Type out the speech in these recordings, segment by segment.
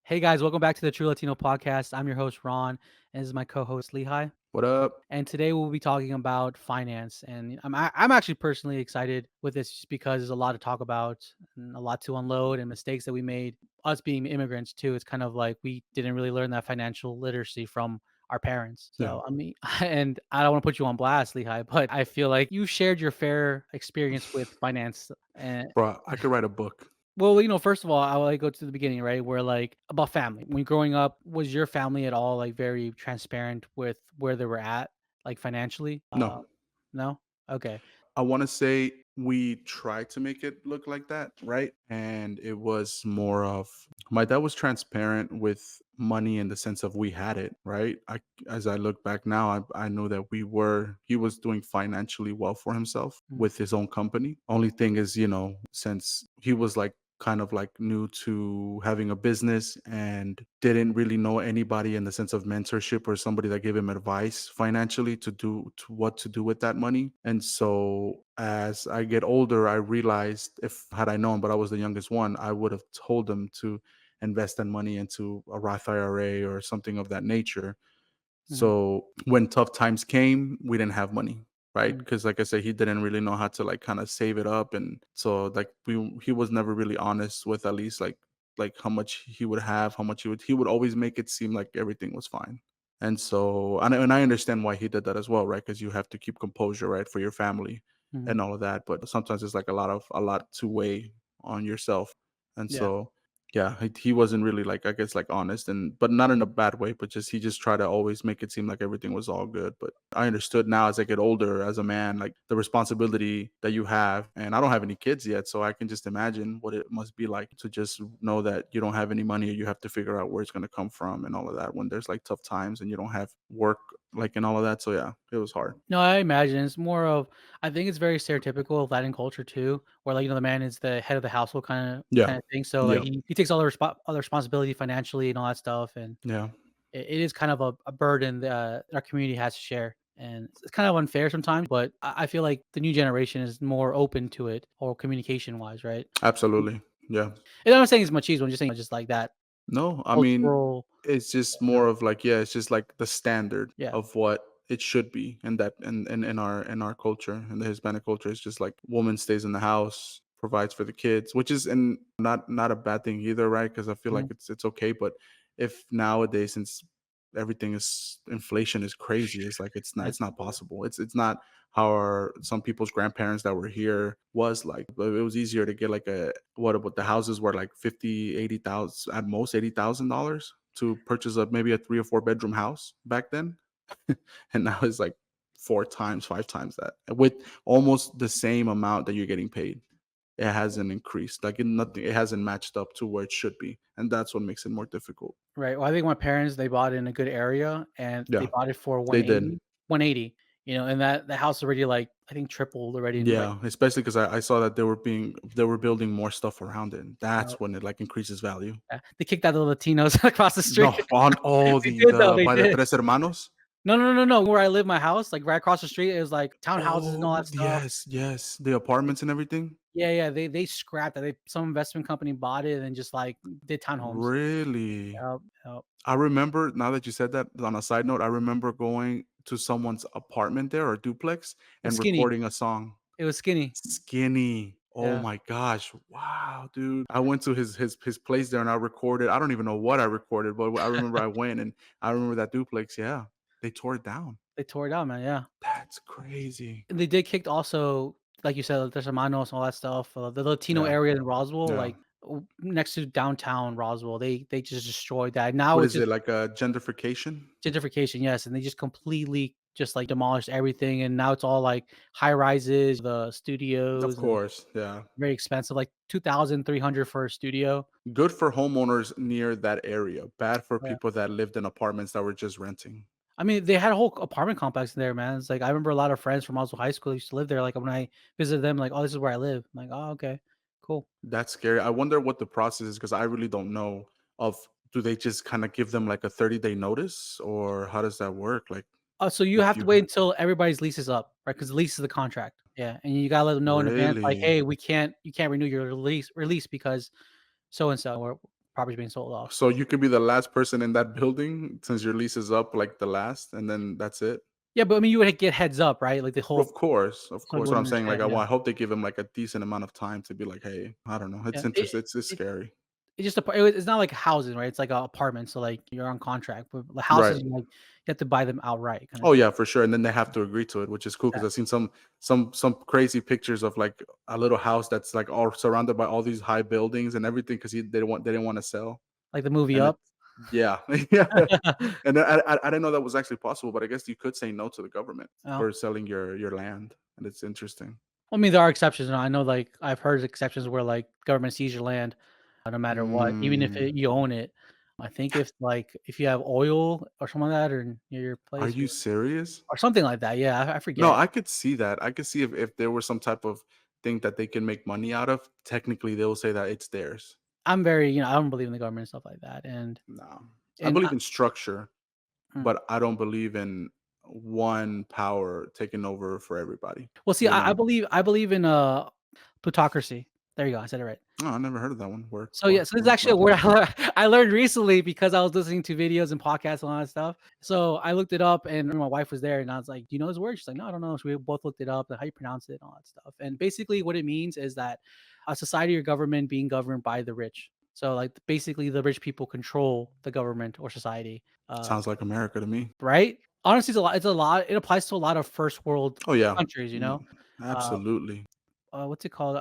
Hey guys, welcome back to the True Latino Podcast. I'm your host Ron, and this is my co-host Lehi. What up? And today we'll be talking about finance. And I'm actually personally excited with this just because there's a lot to talk about and a lot to unload and mistakes that we made. Us being immigrants too, it's kind of like we didn't really learn that financial literacy from our parents. Yeah, So I mean, and I don't want to put you on blast, Lehi, but I feel like you shared your fair experience with finance. And bro, I could write a book. well, first of all, I would like go to the beginning, right? Where like about family. When growing up, was your family at all like very transparent with where they were at, like financially? No, No? Okay. I want to say we tried to make it look like that, right? And it was more of my dad was transparent with money in the sense of we had it, right? As I look back now, I know that he was doing financially well for himself Mm, with his own company. Only thing is, since he was like kind of like new to having a business and didn't really know anybody in the sense of mentorship or somebody that gave him advice financially to what to do with that money. And so as I get older, I realized if had I known, but I was the youngest one, I would have told him to invest that money into a Roth IRA or something of that nature. mhm, So when tough times came, we didn't have money, right? mm, Because like I said, he didn't really know how to like kind of save it up, and so like he was never really honest with at least like how much he would have, how much he would always make it seem like everything was fine. And so and I understand why he did that as well, right? Because you have to keep composure, right, for your family mhm. and all of that. But sometimes it's like a lot to weigh on yourself, and Yeah. so yeah, he wasn't really like, I guess, like honest, and but not in a bad way, but just he just tried to always make it seem like everything was all good. But I understood now as I get older as a man, like the responsibility that you have. And I don't have any kids yet, so I can just imagine what it must be like to just know that you don't have any money or you have to figure out where it's gonna come from and all of that when there's like tough times and you don't have work like and all of that. So yeah, it was hard. No, I imagine it's more of I think it's very stereotypical of Latin culture too, where like the man is the head of the household Yeah. kind of thing. So like Yep. he takes all the responsibility financially and all that stuff, and Yeah. it is kind of a burden that our community has to share. And it's kind of unfair sometimes, but I feel like the new generation is more open to it or communication wise, right? Absolutely. Yeah. And I'm not saying it's machismo, I'm just saying just like that No, I mean, cultural, it's just you know, more of like, yeah, it's just like the standard yeah. of what it should be in that in our culture, in the Hispanic culture. It's just like woman stays in the house, provides for the kids, which is and not a bad thing either, right? Because I feel like Mhm. it's okay. But if nowadays, since everything is inflation is crazy, it's like That's it's not possible. It's not how some people's grandparents that were here was like. But it was easier to get like a what the houses were like 50, 80,000 at most $80,000 to purchase a maybe a 3 or 4 bedroom house back then. And now it's like 4 times, 5 times that with almost the same amount that you're getting paid. It hasn't increased. Like it hasn't matched up to where it should be. And that's what makes it more difficult. right. Well, I think my parents, they bought in a good area and they Yeah, bought it for they did. 180, and that the house already like I think tripled already in like Yeah, especially because I saw that they were building more stuff around it. And uh, that's when it like increases value. they kicked out the Latinos across the street. No, on all They did though, the they by the did. Tres Hermanos. No, no, no, no, no. Where I live, my house, like right across the street, it was like townhouses and all Oh, that stuff. yes, yes. The apartments and everything? Yeah, yeah. They scrapped it. Some investment company bought it and just like did townhomes. Really? Yep, yep. I remember now that you said that, on a side note, I remember going to someone's apartment there or duplex It was and skinny. recording a song. It was skinny. Skinny. Oh Yeah. my gosh. Wow, dude. I went to his place there and I recorded. I don't even know what I recorded, but I remember I went and I remember that duplex. Yeah. They tore it down. They tore it down, man. Yeah. That's crazy. And they did kicked also, like you said, there's Hermanos and all that stuff. The Latino Yeah. area in Roswell, Yeah. like next to downtown Roswell, they just destroyed that. Now What it's is it just like a gentrification? gentrification, yes, and they just completely just like demolished everything, and now it's all like high rises, the Of studios, and course. Yeah. very expensive, like 2,300 for a studio. Good for homeowners near that area. Bad for Yeah. people that lived in apartments that were just renting. I mean, they had a whole apartment complex in there, man. It's like I remember a lot of friends from Oswald High School used to live there. Like when I visited them, like, oh, this is where I live. I'm like, oh, okay, cool. That's scary. I wonder what the process is because I really don't know of do they just kind of give them like a 30-day notice or how does that work? Like So you if have to you wait until everybody's lease is up, right? Because the lease is the contract. Yeah, and you gotta let them know in advance, like, really hey, you can't renew your lease release because so and so or property's being sold off. So you could be the last person in that building since your lease is up, like the last, and then that's it. Yeah, but I mean, you would get heads up, right? Like the whole, Of course, of so I course. What wouldn't I'm saying, like understand. Yeah, I hope they give him like a decent amount of time to be like, hey, I don't know, it's yeah. interesting. It's It scary. it's just it's not like housing, right? It's like a apartment, so like you're on contract. But the houses, Right. like you have to buy them outright, kind of Oh thing. yeah, for sure. And then they have to agree to it, which is cool Yeah, because I've seen some crazy pictures of like a little house that's like all surrounded by all these high buildings and everything because they didn't want to sell. like the movie And Up. it, yeah, yeah. And then I didn't know that was actually possible, but I guess you could say no to the government Oh. for selling your land, and it's interesting. I mean, there are exceptions, and I know, like, I've heard exceptions where, like, government sees your land, no matter what, even if Mm, you own it. I think if, like, if you have oil or something like that or near your are place you serious? or something like that, yeah, I No, forget. I could see that. I could see if there was some type of thing that they can make money out of. Technically, they will say that it's theirs. I'm very, I don't believe in the government and stuff like that, No, I and believe in structure, mm. but I don't believe in one power taking over for everybody. Well, see, You know? I believe in, plutocracy. There you go, I said it right. No, I never heard of that one. So, yeah, so this is actually a word I learned recently because I was listening to videos and podcasts and all that stuff. So I looked it up and my wife was there and I was like, "Do you know this word?" She's like, "No, I don't know." So we both looked it up, like how you pronounce it and all that stuff. And basically what it means is that a society or government being governed by the rich. So like basically the rich people control the government or society. Sounds like America to me. Right? Honestly, it applies to a lot of first world Oh yeah, countries, you know? mm, Uh, absolutely. what's it called?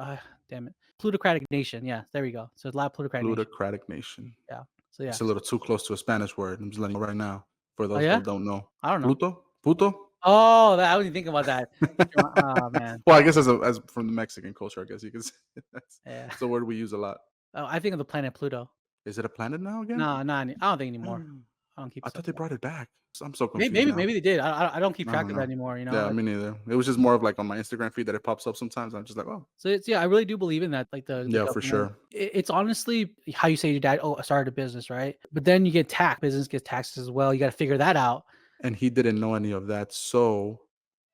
Damn it. Plutocratic nation. Yeah, there we go. So it's a lot of plutocratic nation. Plutocratic nation. Yeah. So yeah. It's a little too close to a Spanish word. I'm just letting you know right now for Oh, those yeah? that don't know. I don't know. Pluto? Puto? Oh, that I wasn't thinking about that. Oh, man. Well, I guess as from the Mexican culture, I guess you can say that's Yeah. it's a word we use a lot. Oh, I think of the planet Pluto. Is it a planet now again? No, not I don't think anymore. Mm. I don't keep I stuff thought they like that. brought it back. I'm so Maybe confused now. maybe they did. I don't keep I track don't of that know. anymore, Yeah, like me neither. It was just more of like on my Instagram feed that it pops up sometimes. I'm just like, oh, so it's yeah, I really do believe in that, like the yeah, for government. sure. It's honestly how you say your dad, "Oh, I started a business," right? But then you get taxed. Business gets taxed as well. You gotta figure that out. And he didn't know any of that. So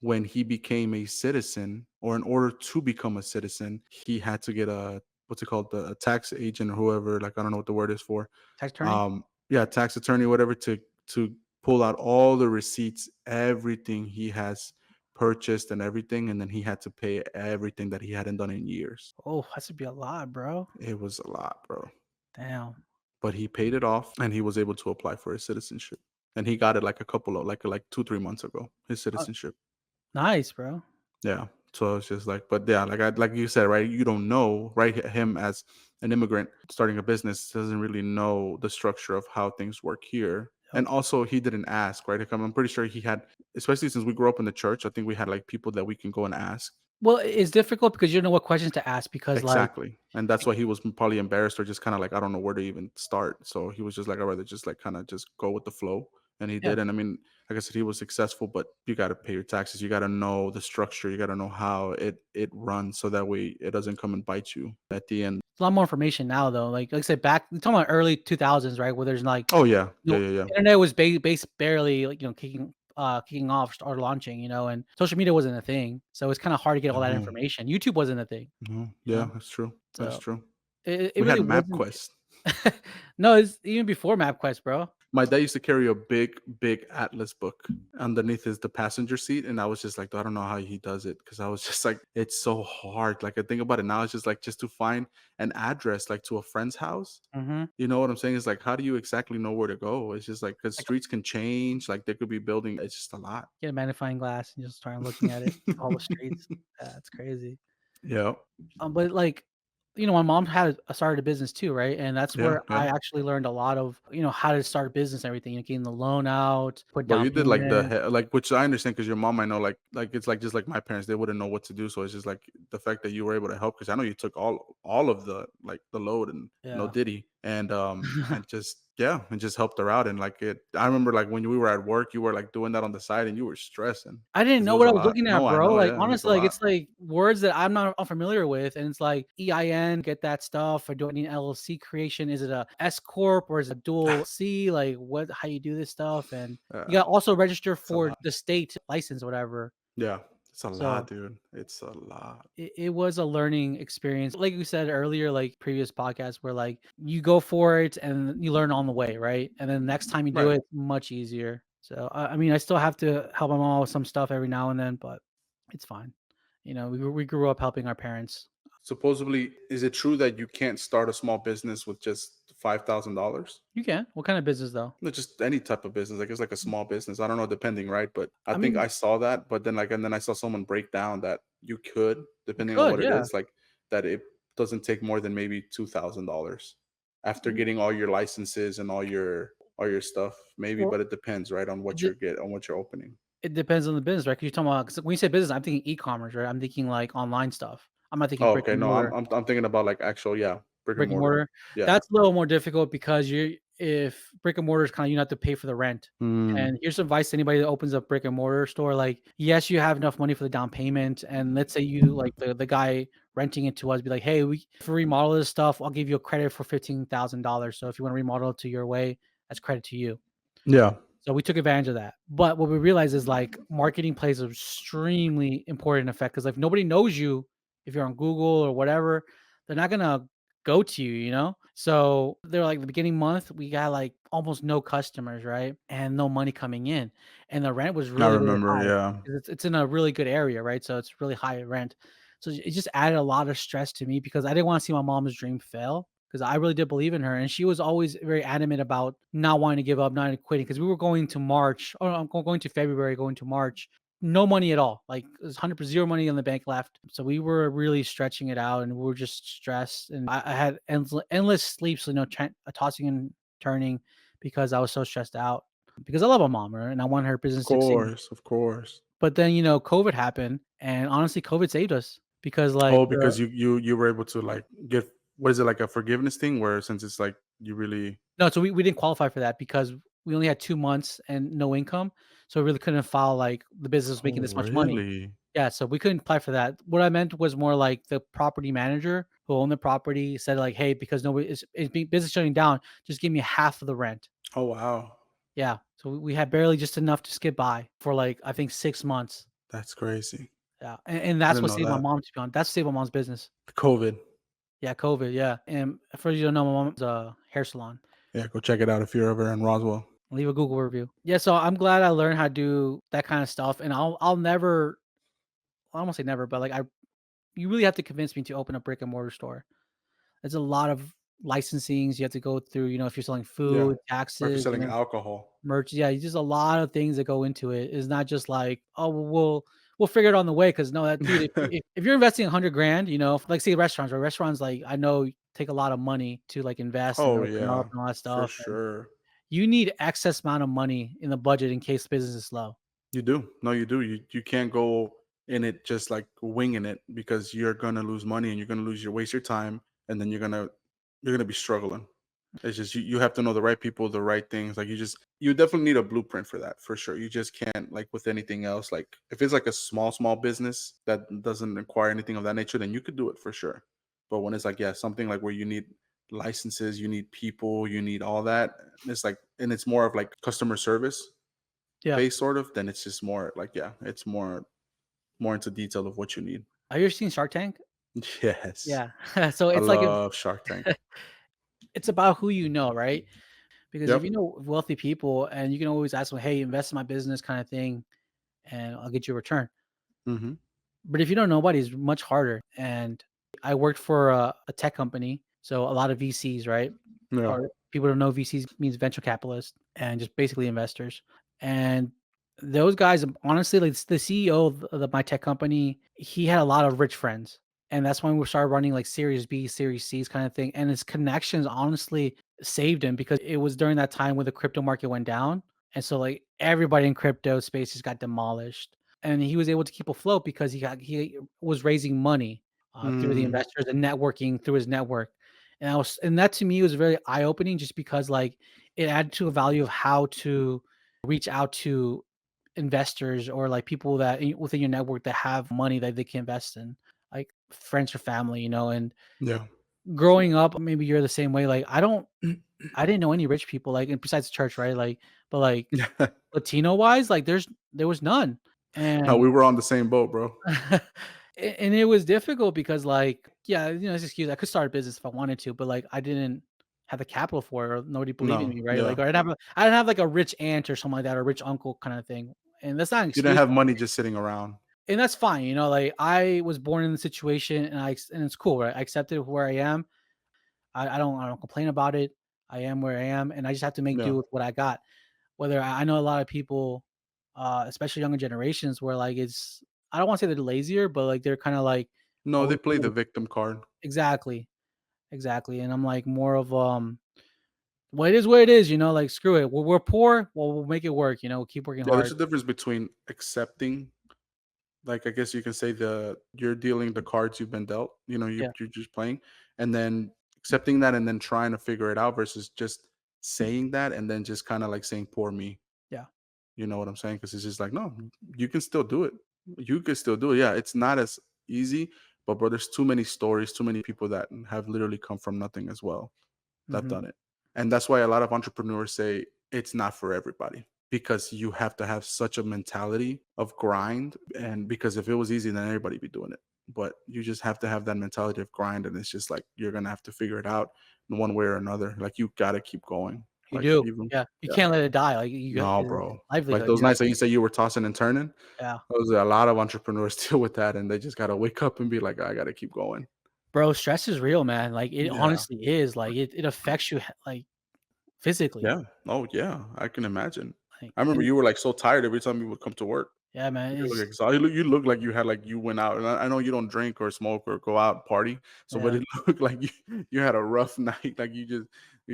when he became a citizen, or in order to become a citizen, he had to get a what's it called, a tax agent or whoever. Like I don't know what the word is for. Tax attorney? Yeah, tax attorney, whatever, to pull out all the receipts, everything he has purchased and everything, and then he had to pay everything that he hadn't done in years. Oh, that should be a lot, bro. It was a lot, bro. Damn. But he paid it off and he was able to apply for his citizenship. And he got it like a couple of like 2-3 months ago, his Oh, citizenship. nice, bro. Yeah. So it's just like, but yeah, like you said, right? You don't know, right? Him as an immigrant starting a business doesn't really know the structure of how things work here. Yep. And also, he didn't ask, right? Like, I'm pretty sure he had, especially since we grew up in the church. I think we had like people that we can go and ask. Well, it's difficult because you don't know what questions to ask because, like, Exactly. And that's why he was probably embarrassed or just kind of like, I don't know where to even start. So he was just like, I'd rather just like kind of just go with the flow. And he yeah. did. And I mean, like I said, he was successful, but you got to pay your taxes. You got to know the structure. You got to know how it runs so that way it doesn't come and bite you at the end. A lot more information now, though. Like I said, back we're talking about early 2000s, right? Where there's like, Oh, yeah. you Yeah, know, yeah, yeah. internet was barely like kicking off or launching, and social media wasn't a thing, so it's kind of hard to get all that No, information. YouTube wasn't a thing, no. you Yeah, know, that's true. That's so true. it We had really wasn't. MapQuest. No, it's even before MapQuest, bro. My dad used to carry a big atlas book underneath the passenger seat, and I was just like, I don't know how he does it because I was just like, it's so hard. Like I think about it now, it's just like just to find an address like to a friend's house. Mm-hmm. You know what I'm saying? It's like, how do you exactly know where to go? It's just like because Like streets can change, like there could be building. It's just a lot. get a magnifying glass and just start looking at it, all the streets. Yeah, it's crazy. Yeah, But like, my mom started a business too, right? And that's yeah, where yeah. I actually learned a lot of, how to start a business and everything, getting the loan out, put But down you did like the payment. like, which I understand because your mom, I know, like it's like just like my parents, they wouldn't know what to do. So it's just like the fact that you were able to help because I know you took all of the like the load and no Yeah. diddy and just yeah and just helped her out and like it. I remember like when we were at work, you were like doing that on the side and you were stressing I didn't because it know was what a I was lot. looking at, No, I bro. know, Like, yeah, it was a honestly, like, lot. it's like words that I'm not unfamiliar with, and it's like EIN, get that stuff, or do I need LLC creation? Is it a S corp or is it dual C? Like, how you do this stuff, and you Yeah, got to also register it's a for lot. the state license, or whatever. Yeah, It's a lot, So dude. It's a lot. it was a learning experience. Like you said earlier, like previous podcasts, where like you go for it and you learn on the way, right? And then next time you do Right. it, much easier. So I mean, I still have to help my mom with some stuff every now and then, but it's fine. We grew up helping our parents. Supposedly, is it true that you can't start a small business with just $5,000? You can. What kind of business though? No, just any type of business. Like it's like a small business. I don't know, depending, right? But I I think mean, I saw that, but then and then I saw someone break down that you could, you depending on could, what it yeah. is, like that it doesn't take more than maybe $2,000 after Mm, getting all your licenses and all your stuff, maybe. Well, But it depends, right, on it, what de- on what you're opening. it depends on the business, right? 'Cause you're talking about 'cause when you say business, I'm thinking e-commerce, right? I'm thinking like online stuff. I'm not thinking Oh, brick okay. and No, I'm mortar. I'm I'm thinking about like actual, yeah, brick and Brick and mortar. mortar, Yeah. that's a little more difficult because you if brick and mortar is kinda you have to pay for the rent. Mm, And here's some advice to anybody that opens a brick and mortar store, like, yes, you have enough money for the down payment, and let's say you like the guy renting it to us be like, "Hey, we if we remodel this stuff, I'll give you a credit for $15,000. So if you wanna remodel it to your way, that's credit to you." yeah. So we took advantage of that. But what we realized is like marketing plays an extremely important effect because if nobody knows you, if you're on Google or whatever, they're not gonna go to you. So they're like the beginning month, we got like almost no customers, right? And no money coming in. And the rent was I really, really remember. high. Yeah. 'Cause it's in a really good area, right? So it's really high rent. So it just added a lot of stress to me because I didn't want to see my mom's dream fail because I really did believe in her, and she was always very adamant about not wanting to give up, not quitting. Because we were going to March, or I'm going to February, going to March, no money at all. Like there's 100% zero money in the bank left. So we were really stretching it out, and we were just stressed. And I had endless sleeps, tossing and turning because I was so stressed out. Because I love my mom, right? And I want her Of business to succeed. course. Of course. But then COVID happened, and honestly, COVID saved us because Oh, like the because you were able to like get, what is it, like a forgiveness thing where since it's like you really. No, so we didn't qualify for that because we only had 2 months and no income, so we really couldn't file, like, the business was making Oh, this much money. really? Yeah, so we couldn't apply for that. What I meant was more like the property manager who owned the property said, like, "Hey, because nobody is being business shutting down, just give me half of the rent." Oh, wow. Yeah, so we had barely just enough to skip by for, like, I think 6 months. That's crazy. Yeah, and I that's didn't what know saved my that. mom, to be honest. That saved my mom's business. COVID. Yeah, COVID, yeah, and for you to know, my mom's a hair salon. Yeah, go check it out if you're ever in Roswell. Leave a Google review. Yeah, so I'm glad I learned how to do that kind of stuff, and I'll never, I won't say never, but like you really have to convince me to open a brick and mortar store. There's a lot of licensings you have to go through. If you're selling Yeah. food, Or if you're taxes, selling alcohol. merch. Yeah, there's just a lot of things that go into it. It's not just like, oh, well, we'll figure it on the way. Because no, that dude, if you're investing 100 grand, like say restaurants, or restaurants, like I know take a lot of money to like invest and Oh, open up yeah, and all that for stuff. sure. You need excess amount of money in the budget in case business is slow. You do. No, you do. You can't go in it just like winging it because you're gonna lose money and you're gonna waste your time, and then you're gonna be struggling. It's just you have to know the right people, the right things. Like you definitely need a blueprint for that for sure. You just can't, like with anything else. Like if it's like a small business that doesn't require anything of that nature, then you could do it for sure. But when it's like, yeah, something like where you need licenses, you need people, you need all that, it's like, and it's more of like customer service Yeah. based sort of, then it's just more like, yeah, it's more into detail of what you need. Have you ever seen Shark Tank? Yes. Yeah. So I it's like if love Shark Tank. it's about who you know, right? Because if Yep. you know wealthy people and you can always ask them, "Hey, invest in my business," kind of thing, and I'll get you a return. Hmm. But if you don't know nobody, it's much harder. And I worked for a tech company, so a lot of VCs, right? Yeah. Or people don't know VCs means venture capitalists and just basically investors. And those guys, honestly, like the CEO of my tech company, he had a lot of rich friends. And that's when we started running like Series B, Series C's kind of thing. And his connections honestly saved him because it was during that time when the crypto market went down. And so like everybody in crypto space just got demolished. And he was able to keep afloat because he was raising money through the Mm, investors and networking through his network. And that to me was very eye opening just because like it added to a value of how to reach out to investors or like people that within your network that have money that they can invest in, like friends or family. And yeah. growing up, maybe you're the same way. Like I didn't know any rich people, like, and besides church, right? Like, but like Yeah. Latino wise, like there was none. No, And we were on the same boat, bro. and it was difficult because, like, yeah, this excuse, I could start a business if I wanted to, but, like, I didn't have the capital for it or nobody believed in No, me, right? Like, yeah. or I didn't have, like, a rich aunt or something like that or a rich uncle kinda thing, and that's not an You didn't excuse, have money just sitting around. and that's fine, like, I was born in the situation and and it's cool, right? I accepted where I am. I don't complain about it. I am where I am, and I just have to make Yeah. do with what I got. Whether I know a lot of people, especially younger generations, where like it's I don't want to say they're lazier, but like they're kind of like No, they always play the victim card. exactly, exactly. And I'm like more of well, it is what it is, like screw it. We're poor, well, we'll make it work, we'll keep working Yeah, there's hard. a difference between accepting, like, I guess you can say you're dealing the cards you've been dealt, Yeah, you're just playing, and then accepting that and then trying to figure it out versus just saying that and then just kinda like saying, "Poor me." yeah. You know what I'm saying? Because it's just like, no, you can still do it. You can still do it. Yeah, it's not as easy, but bro, there's too many stories, too many people that have literally come from nothing as well that Hmm. done it. And that's why a lot of entrepreneurs say it's not for everybody because you have to have such a mentality of grind. And because if it was easy, then everybody be doing it. But you just have to have that mentality of grind. And it's just like you're gonna have to figure it out in one way or another. Like you gotta keep going. You Like do, even yeah. You yeah. can't let it die. Like you got No, it's bro. Like livelihood. those You got nights that you say you were tossing and turning, yeah, those are a lot of entrepreneurs deal with that, and they just gotta wake up and be like, "I gotta keep going." bro. Stress is real, man. Like it Yeah. honestly is. Like it affects you like physically. Yeah. Oh, yeah, I can imagine. Like I remember and you were, like, so tired every time you would come to work. yeah, man. You look It's exhausted. You look like you went out, and I know you don't drink or smoke or go out and party, so but yeah. it looked like you had a rough night, like, you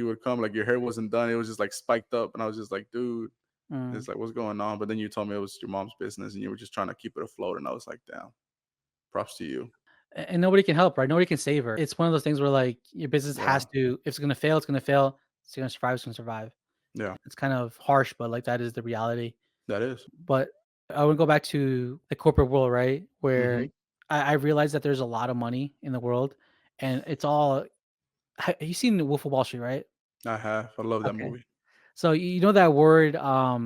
would come, like, your hair wasn't done, it was just, like, spiked up, and I was just like, "Dude," Mm. it's like, "What's going on?" But then you told me it was your mom's business, and you were just trying to keep it afloat, and I was like, "Damn, props to you." And nobody can help, right? Nobody can save her. It's one of those things where like your business has Yeah. to, if it's gonna fail, it's gonna fail. It's gonna survive, it's gonna survive. Yeah. It's kind of harsh, but like that is the reality. That is. But I would go back to the corporate world, right? Where Mhm. I realized that there's a lot of money in the world, and it's all. You seen the Wolf of Wall Street, right? I have. I love that Okay, movie. so you know that word? I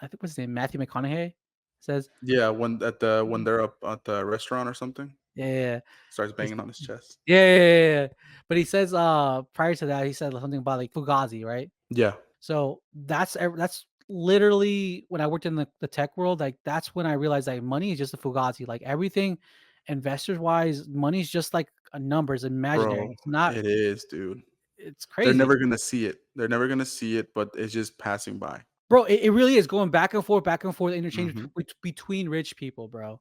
think what's his name? Matthew McConaughey says, Yeah, when they're up at the restaurant or something, yeah, yeah, yeah. starts He's- banging on his chest. yeah, yeah, yeah, yeah, yeah. But he says, prior to that, he said something about like Fugazi, right? Yeah, So that's literally when I worked in the tech world, like that's when I realized that money is just a fugazi. Like everything investors wise, money is just like a number, it's imaginary. bro, It's not it is, dude. it's They're crazy. never gonna see it. They're never gonna see it, but it's just passing by. Bro, it really is going back and forth, interchange Mhm. between rich people, bro.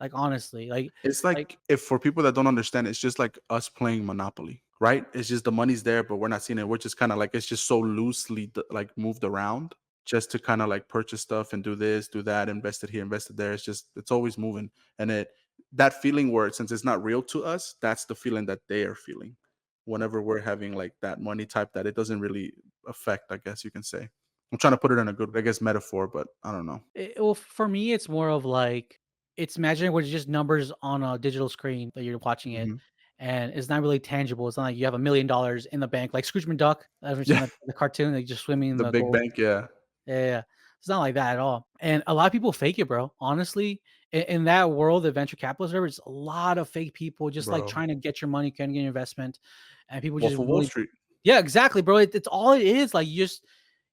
Like honestly, It's like like if for people that don't understand, it's just like us playing Monopoly, right? It's just the money's there, but we're not seeing it. We're just kinda like it's just so loosely like moved around just to kinda like purchase stuff and do this, do that, invest it here, invest it there. It's always moving. And that feeling where since it's not real to us, that's the feeling that they are feeling whenever we're having like that money type that it doesn't really affect, I guess you can say. I'm trying to put it in a good, I guess, metaphor, but I don't know. well, for me, it's more of like it's imaginary where it's just numbers on a digital screen that you're watching it, Mhm. and it's not really tangible. It's not like you have $1 million in the bank, like Scrooge McDuck. I've ever seen Yeah, the cartoon, like just swimming in the the big gold. bank, yeah, Yeah, yeah, yeah. It's not like that at all. And a lot of people fake it, bro. Honestly, in that world of venture capitalists, there's a lot of fake people just like bro. trying to get your money, trying to get your investment, and people Wolf just of Wall really, Street. yeah, exactly, bro. It's all it is. Like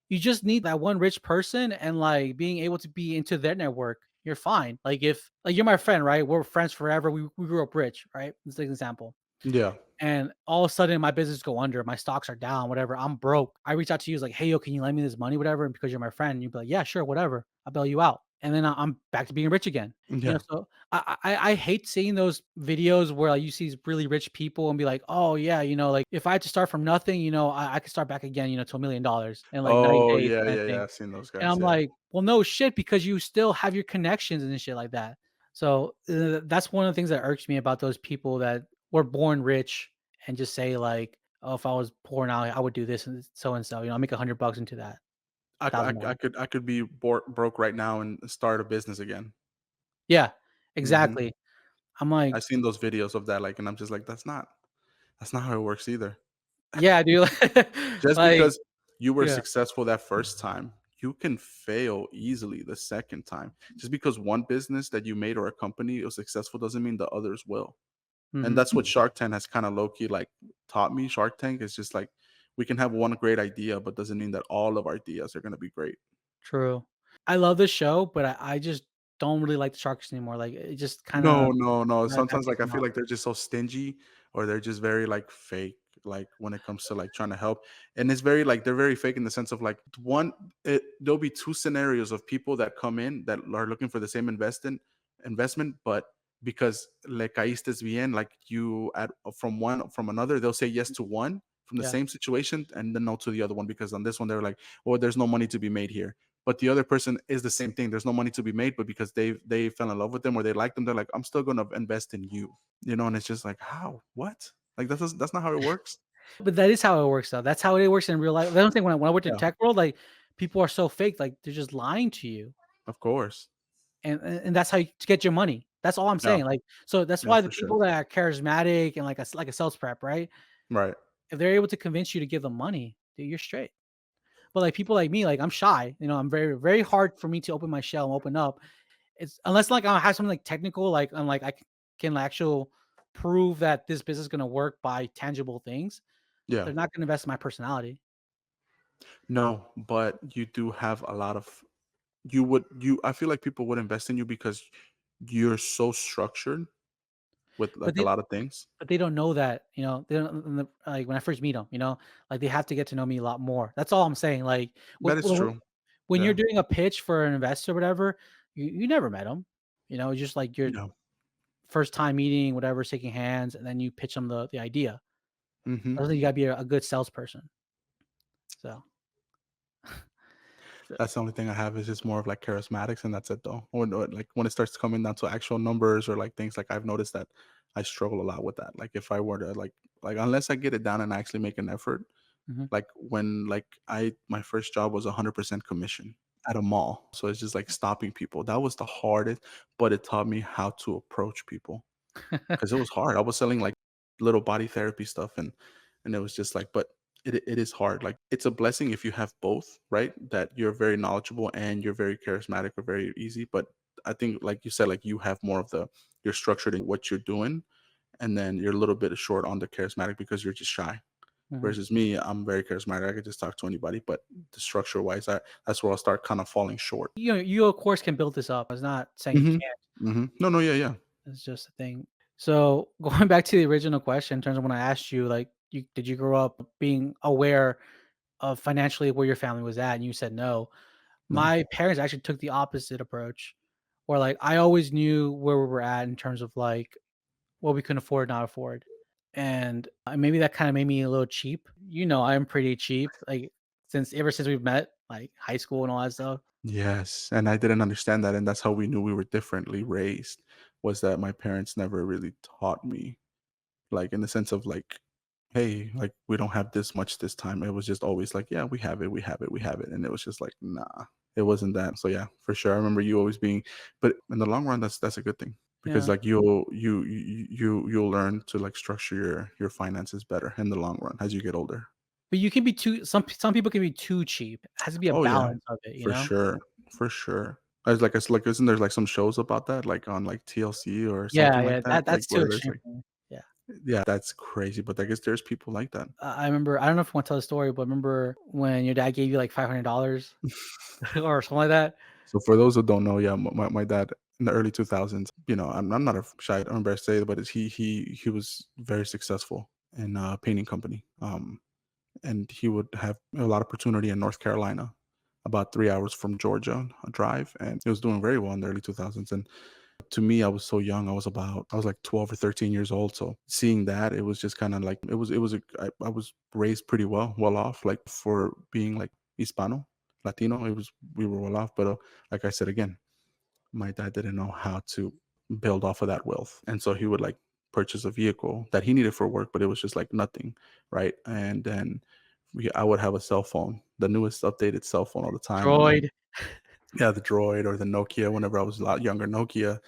you just need that one rich person and like being able to be into their network. You're fine. Like if like you're my friend, right? We're friends forever. We grew up rich, right? Let's take an example. Yeah. And all of a sudden my business go under, my stocks are down, whatever. I'm broke. I reach out to you, it's like, hey, yo, can you lend me this money, whatever? And because you're my friend, you'd be like, yeah, sure, whatever. I'll bail you out. And then I'm back to being rich again. Yeah. So I hate seeing those videos where like, you see these really rich people and be like, oh yeah, like if I had to start from nothing, I could start back again, to $1 million in like 90 Oh, days yeah, kind of yeah, yeah, thing. I've seen those And guys, I'm yeah. like, well, no shit, because you still have your connections and shit like that. So that's one of the things that irks me about those people that were born rich and just say like, oh, if I was poor now, I would do this and so and so. I make $100 into that I thousand I dollars. could be broke right now and start a business again. Yeah, Mhm. exactly. I'm like, I've seen those videos of that, like, and I'm just like, that's not how it works either." yeah, dude. Just Like, because you were yeah, successful that first time, you can fail easily the second time. Just because one business that you made or a company is successful doesn't mean the others will. And Hmm. that's what Shark Tank has kind of low key like taught me. Shark Tank is just like we can have one great idea, but doesn't mean that all of our ideas are going to be great. True. I love this show, but I just don't really like the Sharks anymore. Like it just kind of No, no, no. that Sometimes, like, pissed I me feel off. like they're just so stingy or they're just very, like, fake, like, when it comes to, like, trying to help. And it's very, like, they're very fake in the sense of, like, there'll be 2 scenarios of people that come in that are looking for the same investment, but because le caíste bien, like, you at from another, they'll say yes to one from the Yeah. same situation and then no to the other one because on this one, they're like, "Well, there's no money to be made here." But the other person is the same thing. There's no money to be made, but because they fell in love with them or they like them, they're like, I'm still gonna invest in you. You know, and it's just like, how? What? Like that's not how it works. But that is how it works though. That's how it works in real life. I don't think when I worked in Yeah, tech world, like people are so fake, like they're just lying to you. of course. And that's how you to get your money. That's all I'm Yeah, saying. Like, so that's yeah, why the for sure. people that are charismatic and like a sales prep, right? Right. If they're able to convince you to give them money, dude, you're straight. But like people like me, like I'm shy. I'm very hard for me to open my shell and open up. It's unless like I have something like technical, like I'm like can actual prove that this business is gonna work by tangible things. Yeah. They're not gonna invest in my personality. No, but you do have a lot of you I feel like people would invest in you because you're so structured with But like a they lot of things. but they don't know that, they don't like when I first meet them, like they have to get to know me a lot more. That's all I'm saying. Like That is true. when you're Yeah. doing a pitch for an investor or whatever, you never met them. Just like your Yeah. first time meeting, whatever, shaking hands, and then you pitch them the idea. Hmm. I think you gotta be a good salesperson. So, so That's the only thing I have is just more of like charismatics, and that's it though. Or like when it starts coming down to actual numbers or like things, like I've noticed that I struggle a lot with that. Like if I were to like unless I get it down and actually make an effort, mhm. like when like I my first job was 100% commission at a mall. So it's just like stopping people. That was the hardest, but it taught me how to approach people because it was hard. I was selling like little body therapy stuff, and it was just like, but it is hard. Like it's a blessing if you have both, right? That you're very knowledgeable and you're very charismatic or very easy. But I think, like you said, like you have more of the you're structured in what you're doing, and then you're a little bit short on the charismatic because you're just shy. Mhm. Versus me, I'm very charismatic. I could just talk to anybody, but the structure wise, that's where I'll start kind of falling short. You of course can build this up. I was not saying you Hmm. can't. Hmm. No, no, yeah, yeah, It's just a thing. So going back to the original question, in terms of when I asked you, like, did you grow up being aware of financially where your family was at, and you said no. no, My parents actually took the opposite approach, where like I always knew where we were at in terms of like what we couldn't afford, not afford, and maybe that kind of made me a little cheap. I'm pretty cheap, like since ever since we've met, like high school and all that stuff. yes, and I didn't understand that, and that's how we knew we were differently raised. Was that my parents never really taught me, like in the sense of like, hey, like we don't have this much this time. It was just always like, yeah, we have it, we have it, we have it, and it was just like, nah, it wasn't that. So yeah, for sure, I remember you always being, but in the long run, that's a good thing because Yeah, like you'll learn to like structure your finances better in the long run as you get older. but you can be too. Some people can be too cheap. It has to be a Oh yeah, balance of it, for sure, for sure. As like it's like isn't there like some shows about that like on like TLC or Yeah, something like yeah, that like that's too where there's extreme like for me. Yeah. yeah that's crazy but I guess there's people like that. I remember I don't know if you wanna tell the story, but remember when your dad gave you, like, $500 or something like that? So for those who don't know, yeah, my dad in the early 2000s, I'm not a shy, I'm embarrassed to say it, but he was very successful in a painting company. And he would have a lot of opportunity in North Carolina, about 3 hours from Georgia, a drive, and he was doing very well in the early 2000s. And to me, I was so young. I was like 12 or 13 years old. So seeing that, it was just kind of like I was raised pretty well off, like for being like Hispano, Latino. We were well off, but like I said again, my dad didn't know how to build off of that wealth, and so he would like purchase a vehicle that he needed for work, but it was just like nothing, right? And then I would have a cell phone, the newest updated cell phone all the time, and then Droid. yeah, the Droid or the Nokia. Whenever I was a lot younger, Nokia,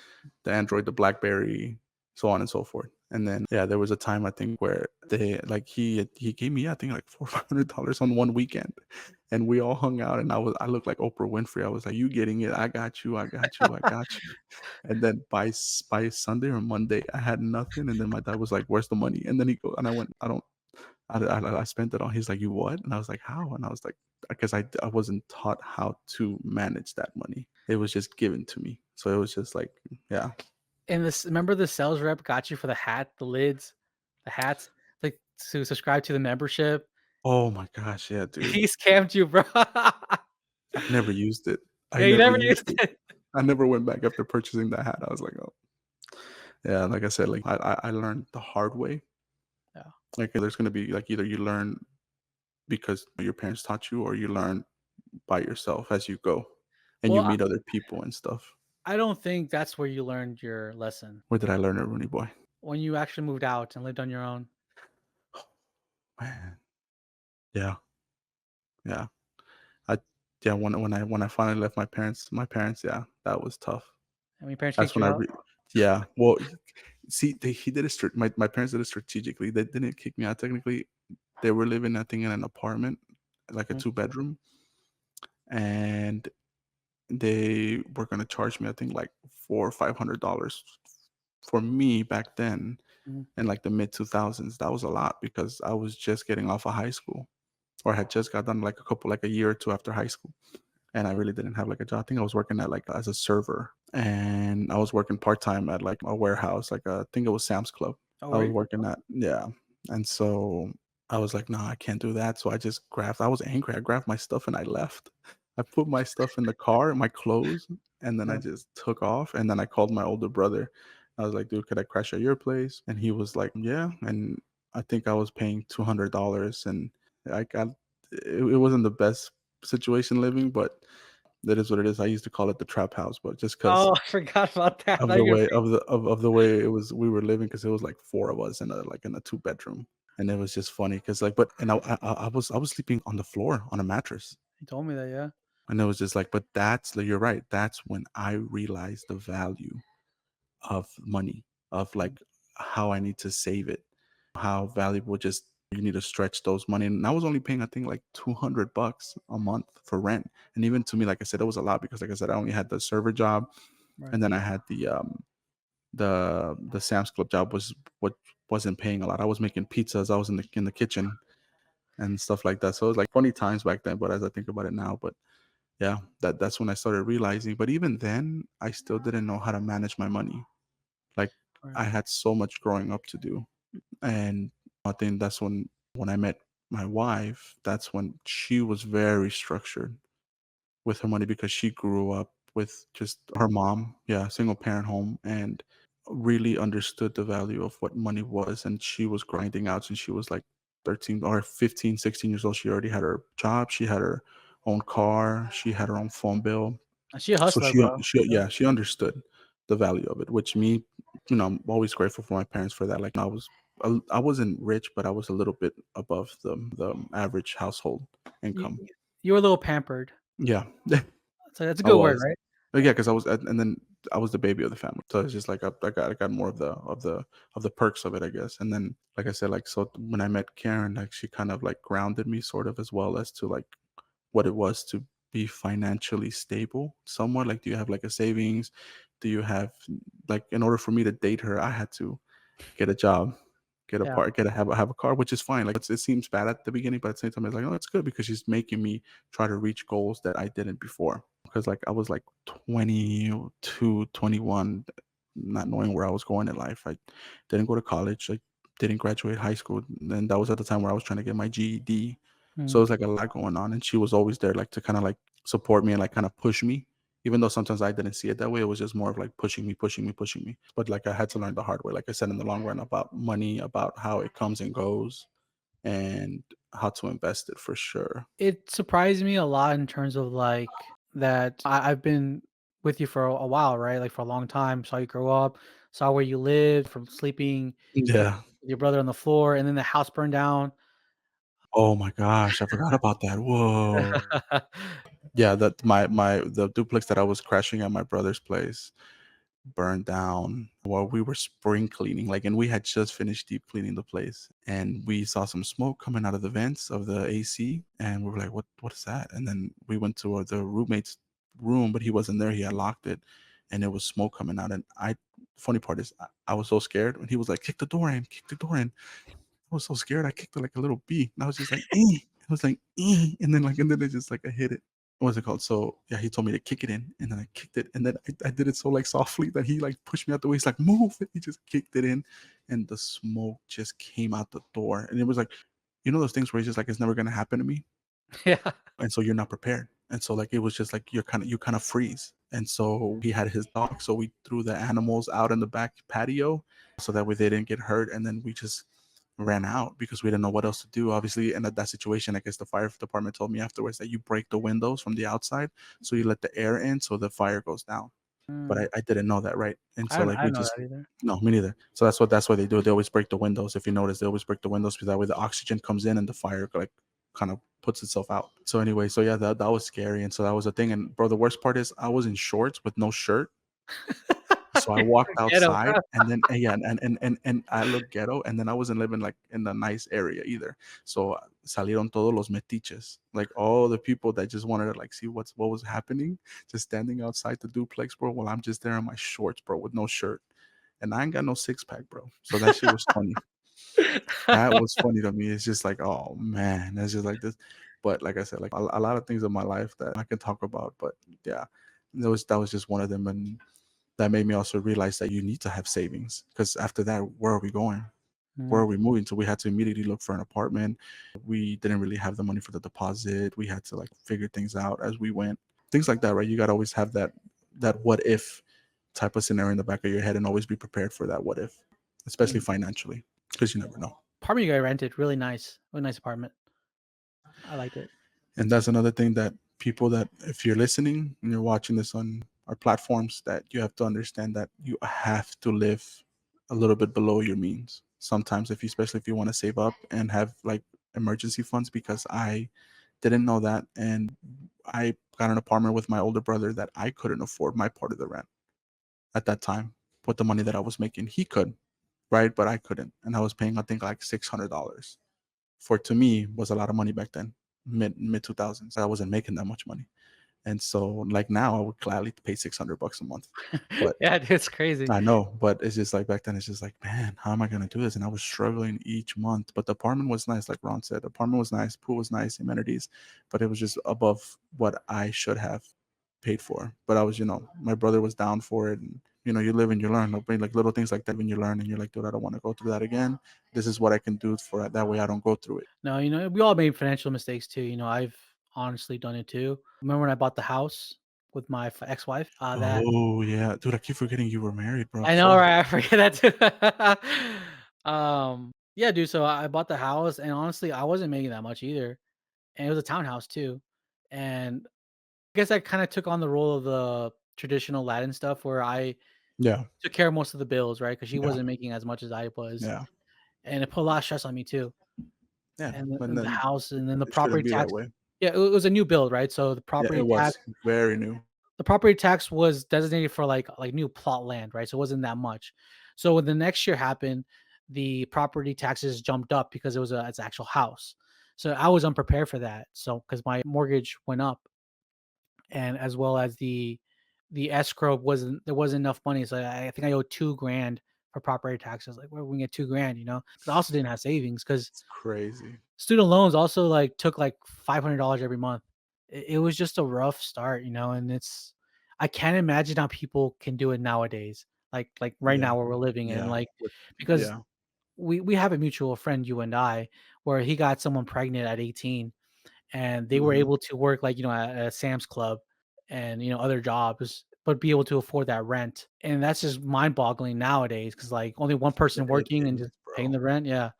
the Android, the BlackBerry, so on and so forth. And then yeah, there was a time I think where he gave me I think like $400 on one weekend, and we all hung out, and I looked like Oprah Winfrey. I was like, "You getting it? I got you, I got you, I got you." And then by Sunday or Monday, I had nothing, and then my dad was like, "Where's the money?" And then he go, and I went, "I don't, I spent it on." He's like, "You what?" And I was like, "How?" And I was like, "Because I wasn't taught how to manage that money. It was just given to me." So it was just like, yeah. And this, remember the sales rep got you for the hat, the lids, the hats, like to subscribe to the membership. Oh my gosh, yeah, dude. He scammed you, bro. I never used it. I Yeah, you never never used used it. it. I never went back after purchasing that hat. I was like, "Oh." Yeah, like I said, like, I learned the hard way. Yeah. Like, there's gonna be, like, either you learn because your parents taught you or you learn by yourself as you go, and you Well, meet other people and stuff. I don't think that's where you learned your lesson. Where did I learn it, Rooney boy? When you actually moved out and lived on your own. Man. Yeah, yeah. I yeah, when I finally left my parents, yeah, that was tough. And when your parents That's kicked when you I out. re yeah, well, see, he did it my parents did it strategically. They didn't kick me out technically. They were living, I think, in an apartment, like a Mhm, two-bedroom, and they were gonna charge me, I think, like $400 or $500 for me back then mhm, in, like, the mid-2000s. That was a lot because I was just getting off of high school or had just got done, like, a year or 2 after high school, and I really didn't have, like, a job. I think I was working at, like, as a server, and I was working part-time at, like, a warehouse, like, I think it was Sam's Club. oh, I were was you? working at yeah, and so I was like, "Nah, I can't do that." So I was angry. I grabbed my stuff and I left. I put my stuff in the car, my clothes, and then I Yeah. just took off, and then I called my older brother. I was like, "Dude, could I crash at your place?" And he was like, "Yeah." And I think I was paying $200, and I got it wasn't the best situation living, but that is what it is. I used to call it the trap house, but just because Oh, I forgot about that. of Now the you're way of the way it was we were living, because it was like 4 of us in a two-bedroom, and it was just funny because like but and I was sleeping on the floor on a mattress, you told me that, yeah. and it was just like but that's you're right, that's when I realized the value of money, of Mhm, like how I need to save it, how valuable just you need to stretch those money. And I was only paying I think like $200 a month for rent. And even to me, like I said, it was a lot because like I said, I only had the server job, right. and then I had the Sam's Club job was what wasn't paying a lot. I was making pizzas, I was in the kitchen and stuff like that. So it was like funny times back then, but as I think about it now, but yeah, that's when I started realizing. But even then, I still didn't know how to manage my money. Like Right. I had so much growing up to do. And I think that's when I met my wife, that's when she was very structured with her money because she grew up with just her mom, yeah, single parent home, and really understood the value of what money was. And she was grinding out since she was like 13 or 15, 16 years old. She already had her job, she had her own car, she had her own phone bill. She a So hustler, bro. Yeah. she understood the value of it, which me, I'm always grateful for my parents for that. Like I wasn't rich, but I was a little bit above the average household You income. you were a little pampered. Yeah. So that's a I good word, was. right? But Yeah. yeah, because and then I was the baby of the family. So it's just like I got more of the perks of it, I guess. And then like I said, like so when I met Karen, like she kind of like grounded me sort of as well as to like what it was to be financially stable somewhat. Like do you have like a savings? Do you have like in order for me to date her, I had to get a job, get a Yeah. part, have a car, which is fine. Like it seems bad at the beginning, but at the same time, it's like, oh, it's good because she's making me try to reach goals that I didn't before. Because like I was like 22, 21, not knowing where I was going in life. I didn't go to college. I didn't graduate high school. And that was at the time where I was trying to get my GED. So it Mhm. was like a lot going on. And she was always there, like to kind of like support me and like kind of push me, even though sometimes I didn't see it that way. It was just more of like pushing me, pushing me, pushing me. But like I had to learn the hard way, like I said, in the long run about money, about how it comes and goes, and how to invest it for sure. It surprised me a lot in terms of, like, that I've been with you for a while, right? Like, for a long time, saw you grow up, saw where you lived, from sleeping Yeah. with your brother on the floor, and then the house burned down. Oh my gosh, I forgot about that. Whoa. Yeah, that the duplex that I was crashing at my brother's place. burned down while we were spring cleaning. Like, and we had just finished deep cleaning the place, and we saw some smoke coming out of the vents of the AC, and we were like, what is that?" And then we went to the roommate's room, but he wasn't there. He had locked it, and it was smoke coming out. And funny part is, I was so scared when he was like, "Kick the door in, kick the door in." I was so scared. I kicked it like a little bee, and I was just like, "Eh." It was like, "Eh," and then it just like I hit it. What's it called? So yeah, he told me to kick it in, and then I kicked it, and then I did it so like softly that he like pushed me out the way. He's like, "Move!" And he just kicked it in, and the smoke just came out the door, and it was like, those things where it's just like it's never gonna happen to me, Yeah. and so you're not prepared, and so like it was just like you kind of freeze. And so he had his dog, so we threw the animals out in the back patio so that way they didn't get hurt, and then we just ran out because we didn't know what else to do. Obviously, and at that situation, I guess the fire department told me afterwards that you break the windows from the outside, so you let the air in, so the fire goes down. But Mm. I didn't know that, right? And so like I we didn't know just that either. no, me neither. So that's why they do it. They always break the windows. If you notice, they always break the windows because that way the oxygen comes in and the fire like kind of puts itself out. So anyway, so yeah, that was scary, and so that was a thing. And bro, the worst part is I was in shorts with no shirt, so I You're walked so ghetto, bro. outside, and then yeah, and I looked ghetto, and then I wasn't living like in a nice area either. So salieron todos los metiches, like all the people that just wanted to like see what was happening, just standing outside the duplex, bro. While I'm just there in my shorts, bro, with no shirt, and I ain't got no six pack, bro. So that shit was funny. That was funny to me. It's just like, oh man, that's just like this. But like I said, like a lot of things in my life that I can talk about, but yeah, that was just one of them. And that made me also realize that you need to have savings, because after that, where are we going? Where Mm, are we moving to? We had to immediately look for an apartment. We didn't really have the money for the deposit. We had to like figure things out as we went. Things like that, right? You got to always have that what if type of scenario in the back of your head and always be prepared for that what if, especially mm. financially, because you never know. Apartment you guys rented, really nice apartment. I liked it. And that's another thing that people that if you're listening and you're watching this on our platforms, that you have to understand that you have to live a little bit below your means sometimes, if you especially if you want to save up and have like emergency funds, because I didn't know that, and I got an apartment with my older brother that I couldn't afford my part of the rent at that time with the money that I was making. He could, right, but I couldn't, and I was paying I think like $600 for, to me, was a lot of money back then, mid 2000s. I wasn't making that much money, and so like now I would gladly pay $600 a month. But Yeah, it's crazy. I know, but it's just like back then, it's just like, man, how am I gonna do this? And I was struggling each month. But the apartment was nice, like Ron said. The apartment was nice, pool was nice, amenities, but it was just above what I should have paid for. But I was, my brother was down for it, and you live and you learn. Like little things like that when you learn, and you're like, dude, I don't want to go through that again. This is what I can do for it. That way I don't go through it. No, we all made financial mistakes too. I've honestly done it too. Remember when I bought the house with my ex-wife? That Oh yeah, dude, I keep forgetting you were married, bro. I know, Fuck. right? I forget that too. Yeah, dude. So I bought the house, and honestly, I wasn't making that much either, and it was a townhouse too. And I guess I kind of took on the role of the traditional Latin stuff, where I Yeah, took care of most of the bills, right? Because she yeah, wasn't making as much as I was, yeah, and it put a lot of stress on me too. yeah. And And the then house, and then the it shouldn't property be that tax. way. Yeah, it was a new build, right? So Yeah, it was very new. the property tax was designated for like new plot land, right? So it wasn't that much. So when the next year happened, the property taxes jumped up because it's an actual house. So I was unprepared for that. So because my mortgage went up, and as well as the escrow there wasn't enough money. So I think I owed 2 grand for property taxes. Like, where we get 2 grand, because I also didn't have savings, because It's crazy. student loans also like took like $500 every month. It was just a rough start, and I can't imagine how people can do it nowadays. Like right Yeah, now where we're living in, yeah, like, with because yeah, we have a mutual friend, you and I, where he got someone pregnant at 18, and they were mhm. able to work, like, at a Sam's Club and, other jobs, but be able to afford that rent. And that's just mind boggling nowadays, because like only one person It working and is, just paying bro. the rent. Yeah.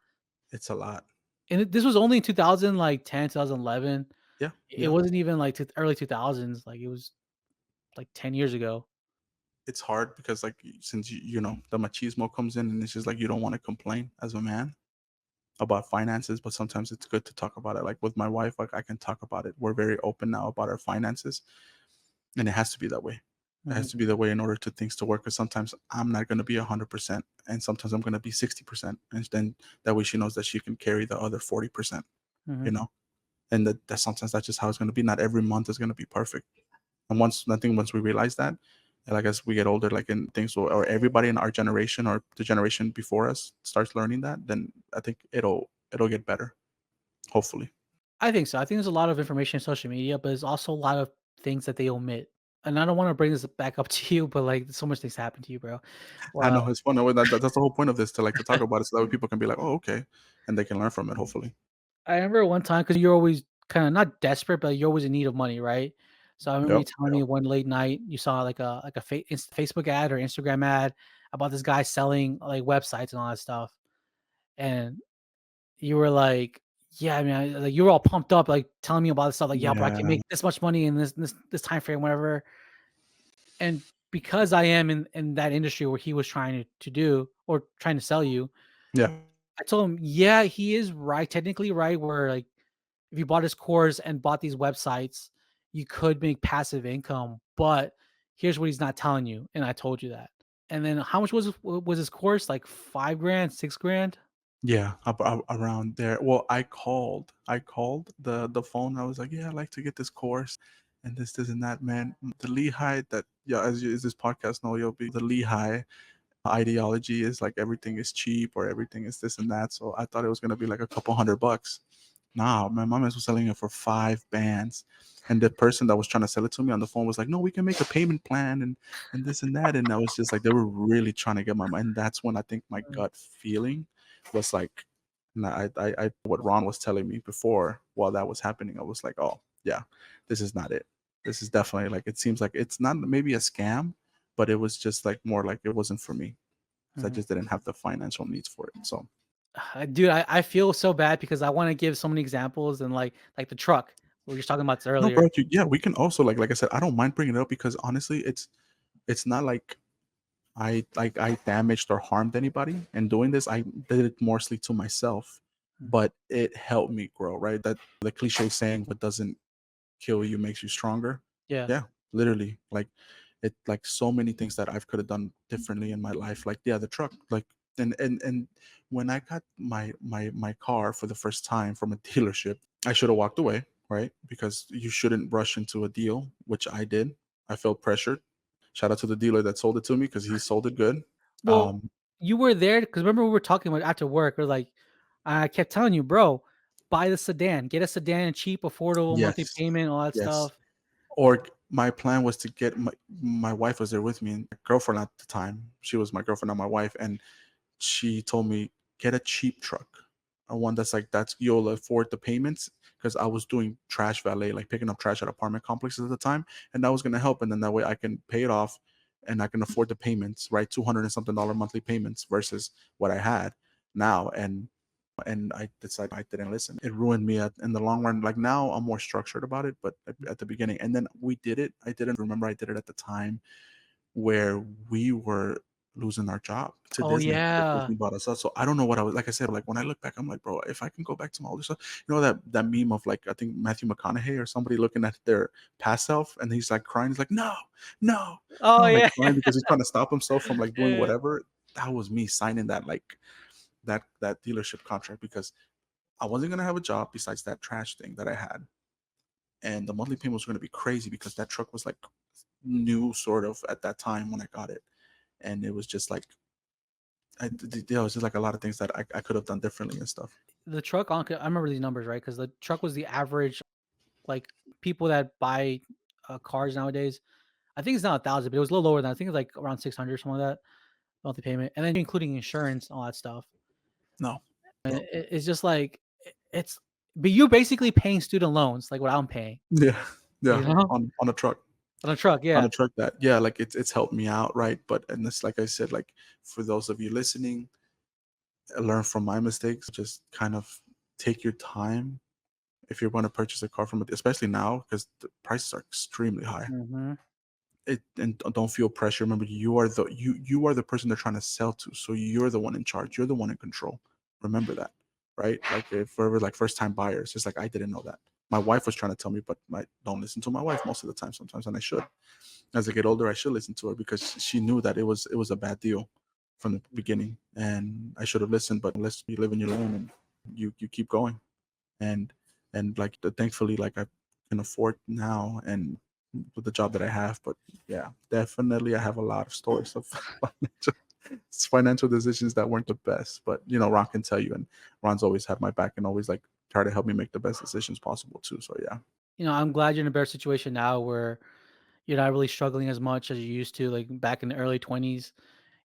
It's a lot. And this was only in 2000, like 10, 2011. Yeah, It yeah. wasn't even like early 2000s. Like, it was like 10 years ago. It's hard because like since the machismo comes in, and it's just like you don't want to complain as a man about finances, but sometimes it's good to talk about it. Like with my wife, like I can talk about it. We're very open now about our finances, and it has to be that way. It has Mhm. to be the way in order to things to work. Because sometimes I'm not going to be 100%, and sometimes I'm going to be 60%, and then that way she knows that she can carry the other 40%. You Mhm. know, and that sometimes that's just how it's going to be. Not every month is going to be perfect. And once we realize that, and like as we get older, like in things, or everybody in our generation or the generation before us starts learning that, then I think it'll get better. Hopefully. I think so. I think there's a lot of information in social media, but there's also a lot of things that they omit. And I don't want to bring this back up to you, but like so much things happen to you, bro. I Well, know it's fun. That's the whole point of this, to talk about it, so that way people can be like, oh, okay, and they can learn from it. Hopefully. I remember one time because you're always kind of not desperate, but you're always in need of money, right? So I remember you Yep. telling me one late night you saw like a Facebook ad or Instagram ad about this guy selling like websites and all that stuff, and you were like, "Yeah, I mean, like you were all pumped up, like telling me about this stuff, like, yeah, bro, I can Yeah. make this much money in this time frame, whatever." And because I am in that industry where he was trying to do or trying to sell you, Yeah. I told him, yeah, he is right, technically right, where like if you bought his course and bought these websites, you could make passive income, but here's what he's not telling you, and I told you that. And then how much was his course? Like 5 grand, 6 grand? Yeah, around there. Well, I called the phone. I was like, "Yeah, I'd like to get this course and this and that, man." The Lehi that, yeah, as this podcast know, you'll be the Lehi ideology is like everything is cheap or everything is this and that. So I thought it was gonna be like a couple $100. Nah, my mom was selling it for 5 bands. And the person that was trying to sell it to me on the phone was like, "No, we can make a payment plan and this and that." And I was just like, they were really trying to get my money. And that's when I think my Mm, gut feeling was like, nah, what Ron was telling me before while that was happening, I was like, oh yeah, this is not it. This is definitely like, it seems like it's not maybe a scam, but it was just like more like it wasn't for me because I mhm. just didn't have the financial needs for it. So Dude, I feel so bad because I wanna give so many examples and like the truck we were just talking about this no, bro, earlier. yeah, we can also like I said, I don't mind bringing it up because honestly, it's not like I damaged or harmed anybody in doing this. I did it mostly to myself, Mm, but it helped me grow. Right, that the cliche saying, "What doesn't kill you makes you stronger." yeah. Yeah, literally, like so many things that I could have done differently in my life. Like, yeah, the truck, like, and when I got my car for the first time from a dealership, I should have walked away, right? Because you shouldn't rush into a deal, which I did. I felt pressured. Shout out to the dealer that sold it to me because he sold it good. Well, Um, you were there because remember we were talking about after work, we're like, I kept telling you, "Bro, buy the sedan. Get a sedan, cheap, affordable, monthly yes, payment, all that yes. stuff." Or my plan was to get my wife was there with me, and my girlfriend at the time. She was my girlfriend, not my wife, and she told me, get a cheap truck, a one that's you'll afford the payments, because I was doing trash valet, like picking up trash at apartment complexes at the time, and that was gonna help. And then that way I can pay it off, and I can afford the payments, right? $200 and something monthly payments versus what I had now. And I decided I didn't listen. It ruined me in the long run. Like now I'm more structured about it, but at the beginning, and then we did it. I didn't remember I did it at the time where we were losing our job to Oh, Disney because yeah. Disney bought us out. So I don't know what I was, like I said, like when I look back, I'm like, bro, if I can go back to my older stuff, that meme of like I think Matthew McConaughey or somebody looking at their past self and he's like crying. He's like, no, no, Oh, no, like yeah. crying because he's trying to stop himself from like doing Yeah. whatever. That was me signing that like that dealership contract because I wasn't gonna have a job besides that trash thing that I had, and the monthly payment was gonna be crazy because that truck was like new sort of at that time when I got it, and it was just like it was just like a lot of things that I could have done differently and stuff. The truck on I remember these numbers, right? Because the truck was the average, like, people that buy, cars nowadays. I think it's not 1,000, but it was a little lower than I think it's, like, around 600 something like that, monthly payment, and then including insurance and all that stuff. No, And it's just like it's but you're basically paying student loans, like what I'm paying, yeah, you yeah, know? on a truck, On a truck, on yeah. a truck that, yeah, like it's helped me out, right? But and this, like I said, like for those of you listening, learn from my mistakes. Just kind of take your time if you're going to purchase a car from it, especially now because the prices are extremely high. Mhm. And don't feel pressure. Remember, you are the person they're trying to sell to, so you're the one in charge. You're the one in control. Remember that, right? Like if we're like first time buyers, it's like I didn't know that. My wife was trying to tell me, but I don't listen to my wife most of the time. Sometimes, and I should. as I get older, I should listen to her because she knew that it was a bad deal from the beginning, and I should have listened. But unless you live in your lane and you keep going, and like thankfully, like I can afford now and with the job that I have. But yeah, definitely I have a lot of stories of financial decisions that weren't the best. But Ron can tell you, and Ron's always had my back and always like try to help me make the best decisions possible too. So yeah, I'm glad you're in a better situation now where you're not really struggling as much as you used to, like back in the early 20s.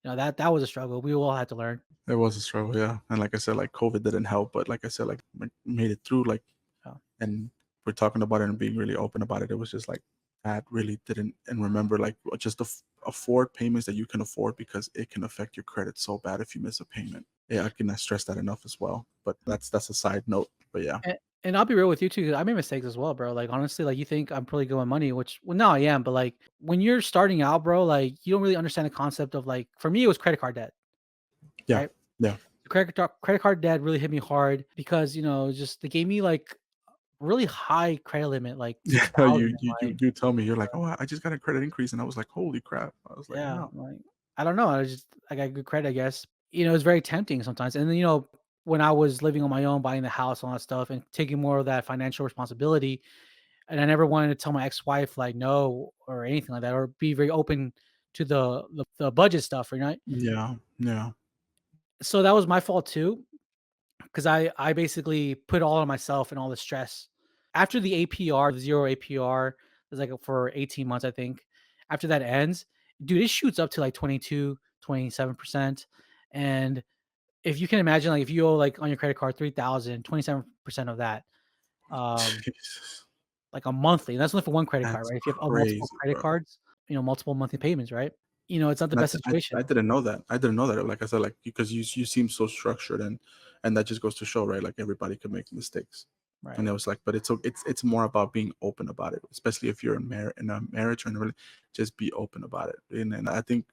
That was a struggle. We all had to learn. it was a struggle. Yeah, and like I said, like COVID didn't help, but like I said, like made it through. Like, Yeah. and we're talking about it and being really open about it. It was just like that really didn't, and remember like just afford payments that you can afford because it can affect your credit so bad if you miss a payment. Yeah, I cannot stress that enough as well. But that's a side note. But yeah, And I'll be real with you too. 'Cause I made mistakes as well, bro. Like honestly, like you think I'm pretty good with money, which well, no, I am. But like when you're starting out, bro, like you don't really understand the concept of like for me, it was credit card debt, yeah, right? yeah. The credit card debt really hit me hard because just they gave me like really high credit limit, like Yeah, 6,000. Like you tell me you're like, oh, I just got a credit increase, and I was like, holy crap! I was like, yeah, wow. like I don't know. I got good credit, I guess. It's very tempting sometimes. And then when I was living on my own, buying the house, all that stuff, and taking more of that financial responsibility, and I never wanted to tell my ex-wife like no or anything like that, or be very open to the budget stuff, right? Yeah, yeah. So that was my fault too, because I basically put all on myself and all the stress. After the APR, the zero APR, is like for 18 months, I think. After that ends, dude, it shoots up to like 22, 27%. And if you can imagine, like if you owe like on your credit card 3,000, 27% of that, um, Jesus, like a monthly, and that's only for one credit card, that's right? If you have multiple crazy, credit bro. cards, multiple monthly payments, right? It's not the And best I situation. didn't know that. I didn't know that. Like I said, like because you seem so structured, and that just goes to show, right? Like everybody can make mistakes. And Right. it was like, but it's more about being open about it, especially if you're in a marriage or in a just be open about it. And I think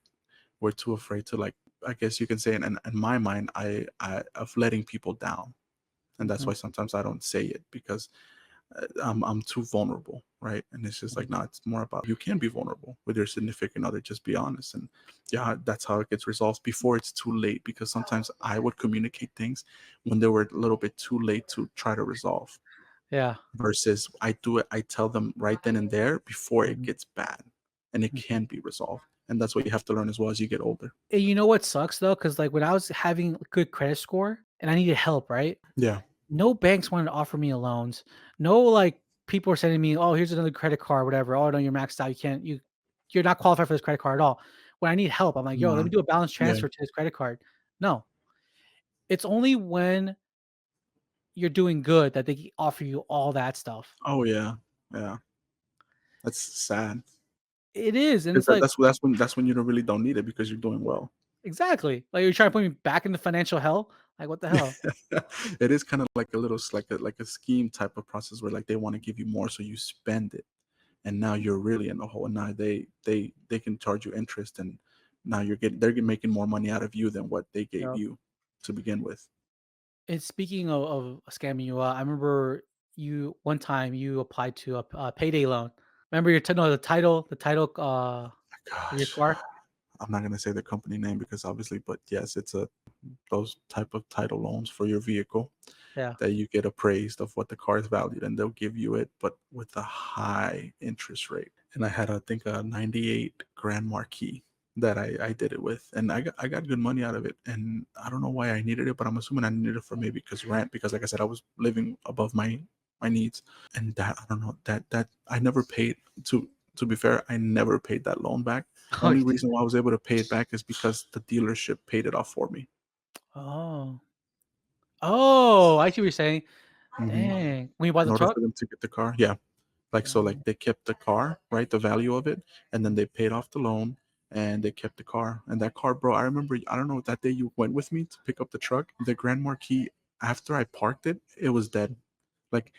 we're too afraid to like, I guess you can say, in my mind, I of letting people down, and that's Mhm, why sometimes I don't say it because I'm too vulnerable, right? And it's just mhm. like, no, it's more about you can be vulnerable with your significant other, just be honest. And yeah, that's how it gets resolved before it's too late. Because sometimes I would communicate things when they were a little bit too late to try to resolve. Yeah. Versus I tell them right then and there before it Mhm, gets bad, and it mhm. can be resolved. And that's what you have to learn as well as you get older. And you know what sucks though? Because like when I was having a good credit score and I needed help, right? Yeah. No banks wanted to offer me loans. No, like people were sending me, "Oh, here's another credit card, whatever. Oh, no, you're maxed out. You're not qualified for this credit card at all." When I need help, I'm like, Come "Yo, let me on. do a balance Yeah. transfer to this credit card." No, it's only when you're doing good that they offer you all that stuff. Oh yeah. Yeah. That's sad. It is, and Because it's like that's when you don't need it because you're doing well. exactly like you're trying to put me back into financial hell. Like what the hell? It is kind of like a little like a scheme type of process where like they want to give you more so you spend it, and now you're really in the hole, and now they can charge you interest, and now making more money out of you than what they gave Yeah. you to begin with. And speaking of scamming you, I remember you one time you applied to a payday loan. Remember your no the title for your Gosh, car? I'm not gonna say the company name because obviously, but yes, it's a those type of title loans for your vehicle Yeah. that you get appraised of what the car is valued, and they'll give you it, but with a high interest rate. And I had, I think, a 98 Grand Marquis that I did it with, and I got good money out of it. And I don't know why I needed it, but I'm assuming I needed it for maybe because rent, because like I said, I was living above my needs. And that, I don't know, that I never paid. To be fair, I never paid that loan back. Oh, you Only did. reason why I was able to pay it back is because the dealership paid it off for me. Oh. Oh, I see what you're saying. Hmm. Dang. When you bought In the order truck? for them to get the car, yeah. Like, so like Dang. they kept the car, right? The value of it, and then they paid off the loan, and they kept the car. And that car, bro, I remember, I don't know, that day you went with me to pick up the truck, the Grand Marquis, after I parked it, it was dead. Like,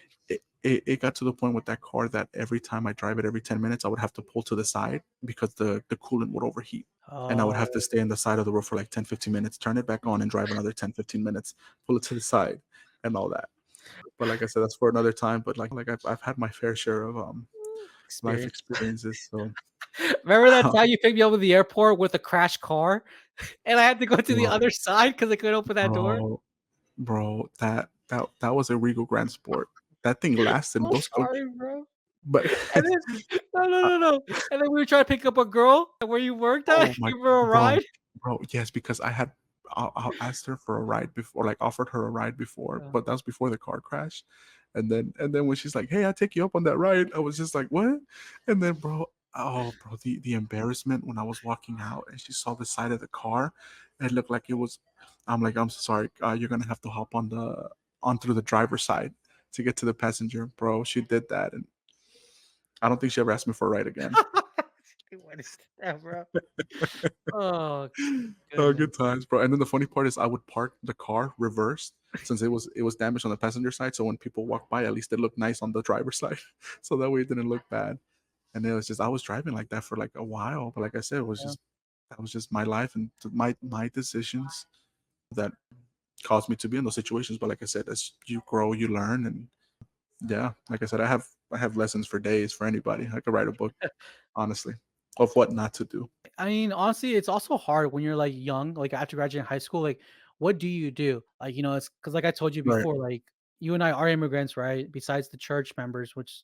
it got to the point with that car that every time I drive it, every 10 minutes, I would have to pull to the side because the coolant would overheat. And I would have to Oh, stay on the side of the road for like 10, 15 minutes, turn it back on and drive another 10, 15 minutes, pull it to the side and all that. But like I said, that's for another time. But like I've had my fair share of life experience. experiences. So Remember that time you picked me up at the airport with a crashed car, and I had to go to the Bro, other side because I couldn't open that door? bro, bro, that was a Regal Grand Sport. That thing lasted So those sorry, bro. but And then uh, no. And then we were trying to pick up a girl at where you worked at, oh my give her a bro, ride. bro, yes, because I asked her for a ride before, like offered her a ride before, Yeah. but that was before the car crash. And then when she's like, "Hey, I'll take you up on that ride," I was just like, "What?" And then, bro, oh, bro, the embarrassment when I was walking out and she saw the side of the car, it looked like it was. I'm like, "I'm sorry, you're gonna have to hop on through the driver's side to get to the passenger." Bro, she did that, and I don't think she ever asked me for a ride again. What is that, bro? Oh, Oh, goodness. good times, bro. And then the funny part is I would park the car reversed since it was damaged on the passenger side. So when people walk by, at least it looked nice on the driver's side. So that way it didn't look bad. And it was just I was driving like that for like a while. But like I said, it was Yeah. just that was just my life and my decisions that caused me to be in those situations. But like I said, as you grow, you learn. And yeah, like I said, I have lessons for days for anybody. I could write a book, honestly, of what not to do. I mean, honestly, it's also hard when you're, like, young, like, after graduating high school, like, what do you do? Like, it's because, like I told you Right. before, like, you and I are immigrants, right? Besides the church members, which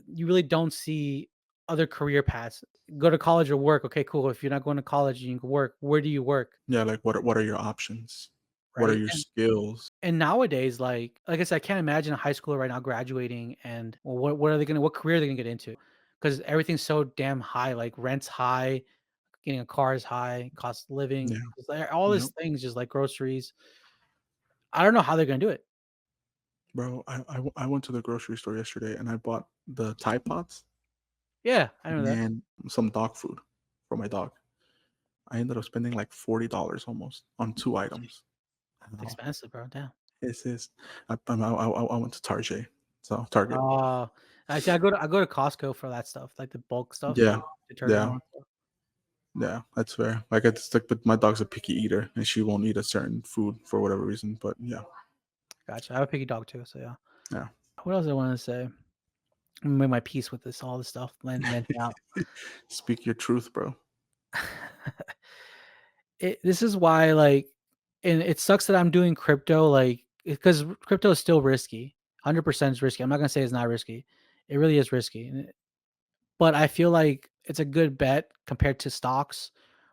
you really don't see other career paths. Go to college or work. Okay, cool. If you're not going to college, you can work. Where do you work? Yeah, like what are your options? What are Right. your And skills? and nowadays, like I said, I can't imagine a high schooler right now graduating and well, what are they gonna what career are they gonna get into? Because everything's so damn high. Like rent's high, getting a car is high, cost of living, Yeah. just like all Yep. these things, just like groceries. I don't know how they're gonna do it. Bro, I went to the grocery store yesterday and I bought the Tide Pods Yeah, I know that. and some dog food for my dog. I ended up spending like $40 almost on 2 Jeez, items. I it's know. expensive, bro. Damn. This is I went to Target. So Target. Oh, actually, I go to Costco for that stuff, like the bulk stuff, Yeah. like detergent, Yeah. all that stuff. Yeah, that's fair. Like it's like but my dog's a picky eater and she won't eat a certain food for whatever reason, but yeah. Gotcha. I have a piggy dog too, so yeah. Yeah. What else I want to say? I'm gonna make my peace with this, all this stuff, venting out. Speak your truth, bro. This is why, like, and it sucks that I'm doing crypto, like, because crypto is still risky. 100% is risky. I'm not gonna say it's not risky. It really is risky, but I feel like it's a good bet compared to stocks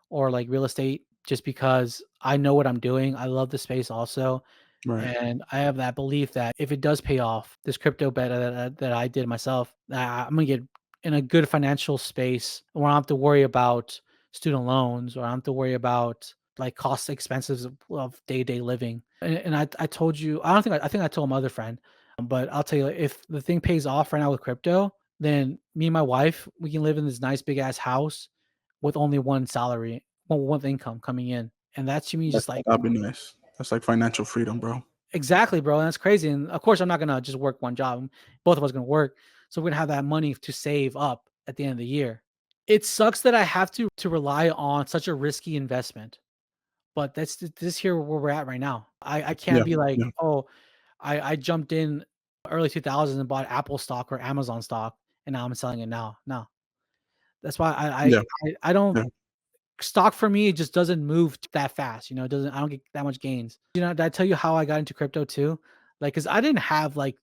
or like real estate, just because I know what I'm doing. I love the space also. Right. And I have that belief that if it does pay off, this crypto bet that I did myself, I'm gonna get in a good financial space where I don't have to worry about student loans or I don't have to worry about like cost expenses of day-to-day living. And I told you, I don't think I think I told my other friend, but I'll tell you, if the thing pays off right now with crypto, then me and my wife, we can live in this nice big ass house with only one salary, one income coming in. And that to me is just like That'd be nice. That's like financial freedom, bro. exactly, bro, and that's crazy, and of course, I'm not gonna just work one job, both of us gonna work, so we're gonna have that money to save up at the end of the year. It sucks that I have to rely on such a risky investment, but that's this here where we're at right now. I can't Yeah. be like, Yeah. "Oh, I jumped in early 2000s and bought Apple stock or Amazon stock, and now I'm selling it now." No. That's why Yeah. I don't Yeah. stock for me, it just doesn't move that fast, it doesn't I don't get that much gains. Did I tell you how I got into crypto too? Like, cause I didn't have like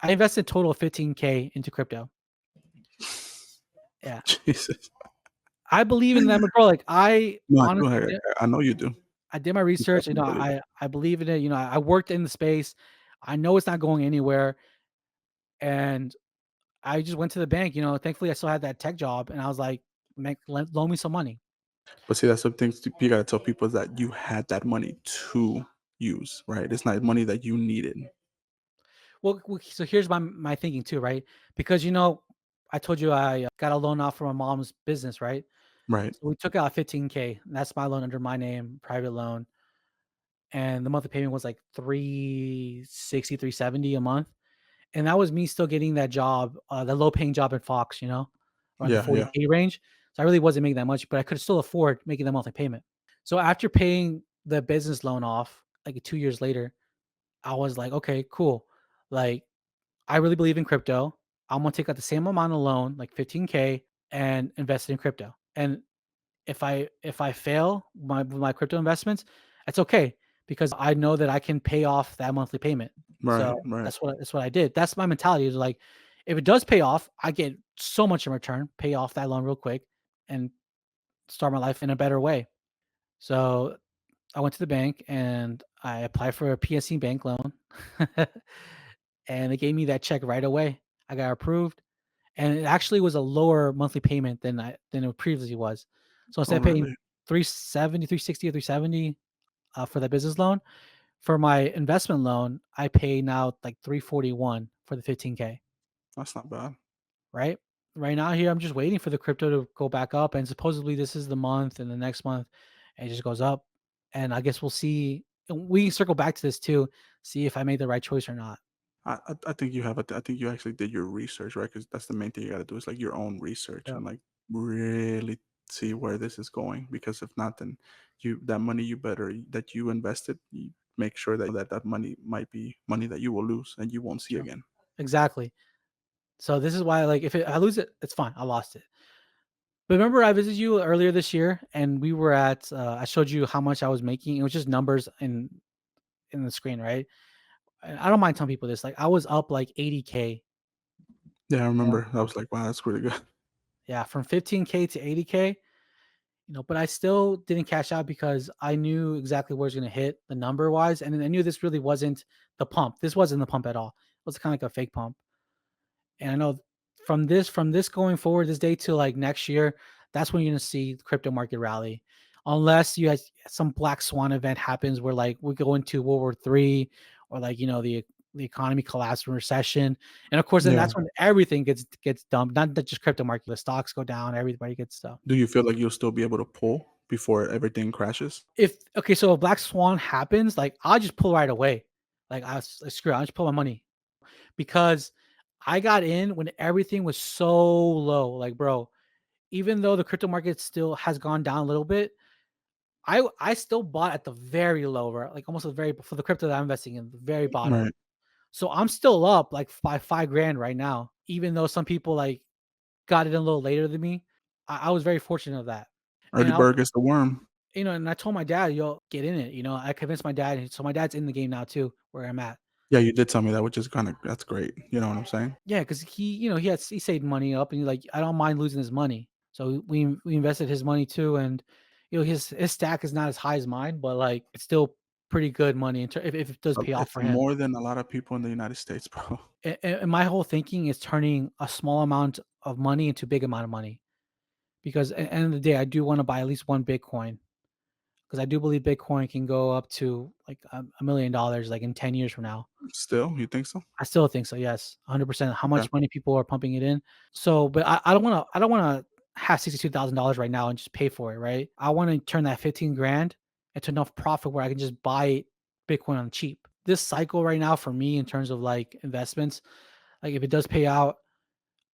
I invested a total of 15K into crypto. Yeah. Jesus. I believe in them, bro, like, I No, I do. honestly I know you do. I did my You research, definitely believe it. I believe in it, I worked in the space. I know it's not going anywhere, and I just went to the bank, thankfully, I still had that tech job, and I was like, "Make loan me some money." But see, that's something you gotta tell people is that you had that money to use, right? It's not money that you needed. Well, so here's my thinking too, right? Because I told you I got a loan off from my mom's business, right? Right. So we took out 15K. And that's my loan under my name, private loan, and the monthly payment was like 360, 370 a month, and that was me still getting that job, the low paying job at Fox, around the Yeah. Yeah. 40K range. So I really wasn't making that much, but I could still afford making the monthly payment. So after paying the business loan off, like 2 years later, I was like, okay, cool, like I really believe in crypto. I'm gonna take out the same amount of loan, like 15K, and invested in crypto. And if I fail with my crypto investments, it's okay because I know that I can pay off that monthly payment. So Right, right. that's what I did. That's my mentality is like, if it does pay off, I get so much in return, pay off that loan real quick and start my life in a better way. So I went to the bank and I applied for a PSC bank loan and they gave me that check right away. I got approved and it actually was a lower monthly payment than it previously was. So instead Oh, of paying really? 370, 360, or 370 for that business loan, for my investment loan, I pay now like 341 for the 15K, That's not bad. right? Right now here, I'm just waiting for the crypto to go back up. And supposedly this is the month and the next month it just goes up. And I guess we'll see. And we can circle back to this too, see if I made the right choice or not. I think you have I think you actually did your research, right? Because that's the main thing you got to do is like your own research Yep. and like really see where this is going. Because if not, then that money you better that you invested, you make sure that money might be money that you will lose and you won't see True. again. Exactly. So this is why, like, if I lose it, it's fine. I lost it. But remember, I visited you earlier this year, and we were at. I showed you how much I was making. It was just numbers in the screen, right? And I don't mind telling people this. Like, I was up like 80K. Yeah, I Yeah. remember. I was like, wow, that's pretty good. Yeah, from 15K to 80K. But I still didn't cash out because I knew exactly where it's going to hit the number wise, and then I knew this really wasn't the pump. This wasn't the pump at all. It was kind of like a fake pump. And I know from this going forward, this day to like next year, that's when you're gonna see the crypto market rally. Unless you have some black swan event happens where like we go into World War III or like the economy collapse from recession. And of course then Yeah. that's when everything gets dumped. Not that just crypto market, the stocks go down, everybody gets stuff. Do you feel like you'll still be able to pull before everything crashes? If okay, so a black swan happens, like I'll just pull right away. Like, screw it, I'll just pull my money because I got in when everything was so low. Like, bro, even though the crypto market still has gone down a little bit, I still bought at the very low, right? Like almost the very for the crypto that I'm investing in, the very bottom. Right. So I'm still up like five grand right now, even though some people like got it in a little later than me. I was very fortunate of that. And Early bird gets the worm. and I told my dad, yo, get in it. I convinced my dad. So my dad's in the game now too, where I'm at. Yeah, you did tell me that, which is kind of that's great. You know what I'm saying? Yeah, because he saved money up, and he's like, I don't mind losing his money. So we invested his money too, and his stack is not as high as mine, but like it's still pretty good money if it does pay off It's for him. more than a lot of people in the United States, bro. And my whole thinking is turning a small amount of money into big amount of money because at the end of the day, I do want to buy at least one Bitcoin because I do believe Bitcoin can go up to like $1 million like in 10 years from now. Still, you think so? I still think so. Yes, 100%. How Okay. much money people are pumping it in. So, but I don't want to. I don't want to have $62,000 right now and just pay for it. Right. I want to turn that 15 grand into enough profit where I can just buy Bitcoin on cheap. This cycle right now for me in terms of like investments, like if it does pay out,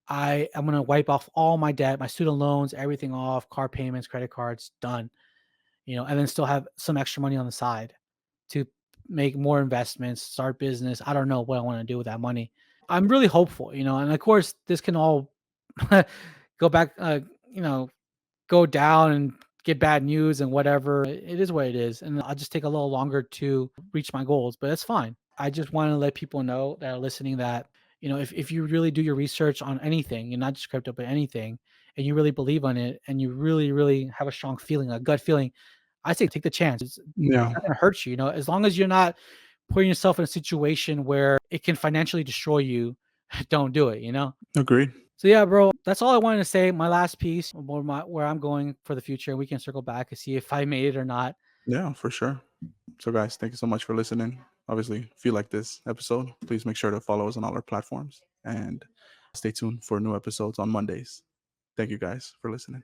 I'm gonna wipe off all my debt, my student loans, everything off, car payments, credit cards, done. And then still have some extra money on the side to make more investments, start business. I don't know what I want to do with that money. I'm really hopeful, and of course this can all go back, go down and get bad news and whatever. It is what it is, and I'll just take a little longer to reach my goals, but it's fine. I just want to let people know that are listening that if you really do your research on anything, and not just crypto, but anything, and you really believe on it, and you really, really have a strong feeling, a gut feeling, I say take the chance. It's Yeah, not gonna hurt you, as long as you're not putting yourself in a situation where it can financially destroy you, don't do it. agreed. So yeah, bro, that's all I wanted to say. My last piece, where I'm going for the future. We can circle back and see if I made it or not. Yeah, for sure. So, guys, thank you so much for listening. Obviously, if you like this episode, please make sure to follow us on all our platforms and stay tuned for new episodes on Mondays. Thank you guys for listening.